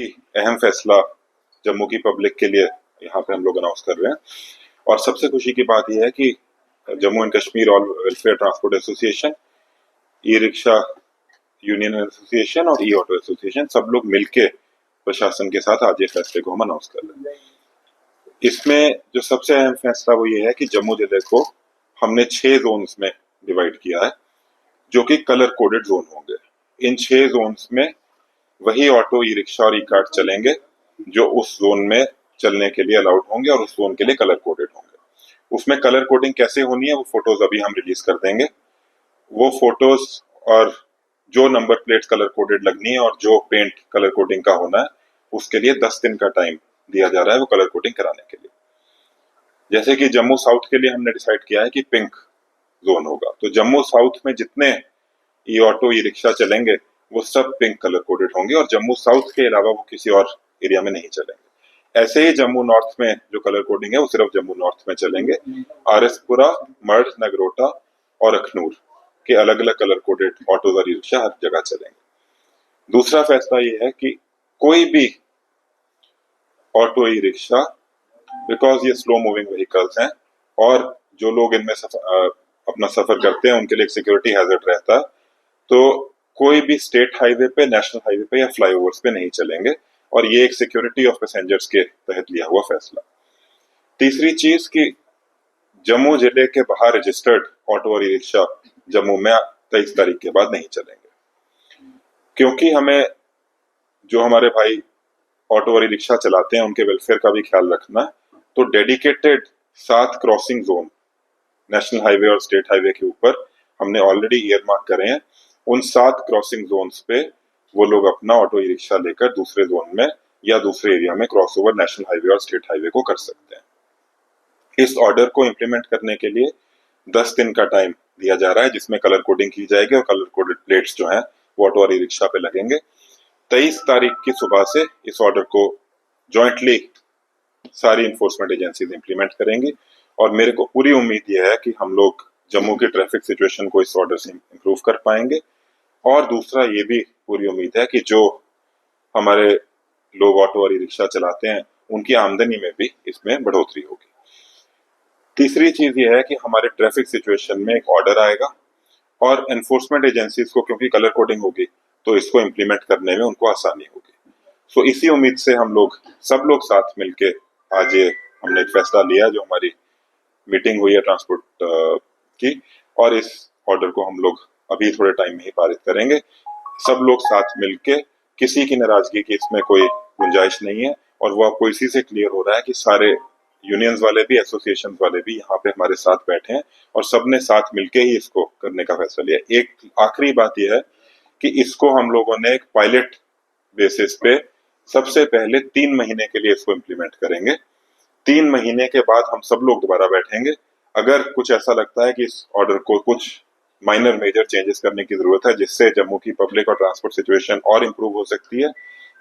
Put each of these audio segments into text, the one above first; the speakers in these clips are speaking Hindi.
अहम फैसला जम्मू की पब्लिक के लिए यहाँ पे हम लोग अनाउंस कर रहे हैं। और सबसे खुशी की बात यह है कि Jammu and Kashmir all welfare transport association, e rickshaw union association और ई ऑटो एसोसिएशन सब लोग मिलके प्रशासन के साथ आज ये फैसले को हम अनाउंस कर रहे हैं। इसमें जो सबसे अहम फैसला वो ये है कि जम्मू जिले को हमने 6 जोन्स में डिवाइड किया है, जो कि कलर कोडेड जोन होंगे। इन 6 जोन्स में वही ऑटो, ई रिक्शा और ई कार्ट चलेंगे जो उस जोन में चलने के लिए अलाउड होंगे और उस जोन के लिए कलर कोडेड होंगे। उसमें कलर कोडिंग कैसे होनी है वो फोटोज अभी हम रिलीज कर देंगे। वो फोटोज और जो नंबर प्लेट्स कलर कोडेड लगनी है और जो पेंट कलर कोडिंग का होना है, उसके लिए 10 दिन का टाइम दिया जा रहा है वो कलर कोडिंग कराने के लिए। जैसे कि जम्मू साउथ के लिए हमने डिसाइड किया है कि पिंक जोन होगा, तो जम्मू साउथ में जितने ई ऑटो, ई रिक्शा चलेंगे वो सब पिंक कलर कोडेड होंगे और जम्मू साउथ के अलावा वो किसी और एरिया में नहीं चलेंगे। ऐसे ही जम्मू नॉर्थ में जो कलर कोडिंग है वो सिर्फ जम्मू नॉर्थ में चलेंगे। आरएसपुरा, मर्द, नगरोटा और अखनूर के अलग अलग कलर कोडेड ऑटो और ई रिक्शा हर जगह चलेंगे। दूसरा फैसला ये है कि कोई भी ऑटो, ई रिक्शा, बिकॉज ये स्लो मूविंग व्हीकल्स हैं और जो लोग इनमें अपना सफर करते हैं उनके लिए एक सिक्योरिटी हैजर्ड रहता है, तो कोई भी स्टेट हाईवे पे, नेशनल हाईवे पे या फ्लाईओवर्स पे नहीं चलेंगे और ये एक सिक्योरिटी ऑफ पैसेंजर्स के तहत लिया हुआ फैसला। तीसरी चीज कि जम्मू जिले के बाहर रजिस्टर्ड ऑटो और ई रिक्शा जम्मू में 23 तारीख के बाद नहीं चलेंगे, क्योंकि हमें जो हमारे भाई ऑटो और ई रिक्शा चलाते हैं उनके वेलफेयर का भी ख्याल रखना है। तो dedicated 7 crossing zone national highway और स्टेट हाईवे के ऊपर हमने ऑलरेडी ईयर मार्क करे हैं। उन 7 क्रॉसिंग जोन्स पे वो लोग अपना ऑटो, ई रिक्शा लेकर दूसरे जोन में या दूसरे एरिया में क्रॉस ओवर नेशनल हाईवे और स्टेट हाईवे को कर सकते हैं। इस ऑर्डर को इम्प्लीमेंट करने के लिए 10 दिन का टाइम दिया जा रहा है, जिसमें कलर कोडिंग की जाएगी और कलर कोडेड प्लेट्स जो हैं वो ऑटो और ई रिक्शा पे लगेंगे। 23 तारीख की सुबह से इस ऑर्डर को जॉइंटली सारी इन्फोर्समेंट एजेंसीज इंप्लीमेंट करेंगी और मेरे को पूरी उम्मीद यह है कि हम लोग जम्मू की ट्रैफिक सिचुएशन को इस ऑर्डर से इंप्रूव कर पाएंगे। और दूसरा ये भी पूरी उम्मीद है कि जो हमारे लोग ऑटो और ई रिक्शा चलाते हैं उनकी आमदनी में भी इसमें बढ़ोतरी होगी। तीसरी चीज ये है कि हमारे ट्रैफिक सिचुएशन में एक ऑर्डर आएगा और एनफोर्समेंट एजेंसीज को, क्योंकि कलर कोडिंग होगी, तो इसको इम्प्लीमेंट करने में उनको आसानी होगी। सो इसी उम्मीद से हम लोग सब लोग साथ मिलके आज ये हमने एक फैसला लिया, जो हमारी मीटिंग हुई है ट्रांसपोर्ट की, और इस ऑर्डर को हम लोग अभी थोड़े टाइम में ही पारित करेंगे। सब लोग साथ मिलके, किसी की नाराजगी की इसमें कोई गुंजाइश नहीं है और वो आपको इसी से क्लियर हो रहा है कि सारे यूनियंस वाले भी, एसोसिएशन वाले भी यहाँ पे हमारे साथ बैठे हैं और सबने साथ मिलके ही इसको करने का फैसला लिया। एक आखिरी बात यह है कि इसको हम लोगों ने एक पायलट बेसिस पे सबसे पहले 3 महीने के लिए इसको इम्प्लीमेंट करेंगे। 3 महीने के बाद हम सब लोग दोबारा बैठेंगे। अगर कुछ ऐसा लगता है कि इस ऑर्डर को कुछ माइनर मेजर चेंजेस करने की जरूरत है जिससे जम्मू की पब्लिक और ट्रांसपोर्ट सिचुएशन और इम्प्रूव हो सकती है,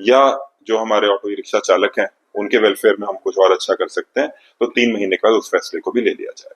या जो हमारे ऑटो रिक्शा चालक हैं उनके वेलफेयर में हम कुछ और अच्छा कर सकते हैं, तो 3 महीने के बाद उस फैसले को भी ले लिया जाए।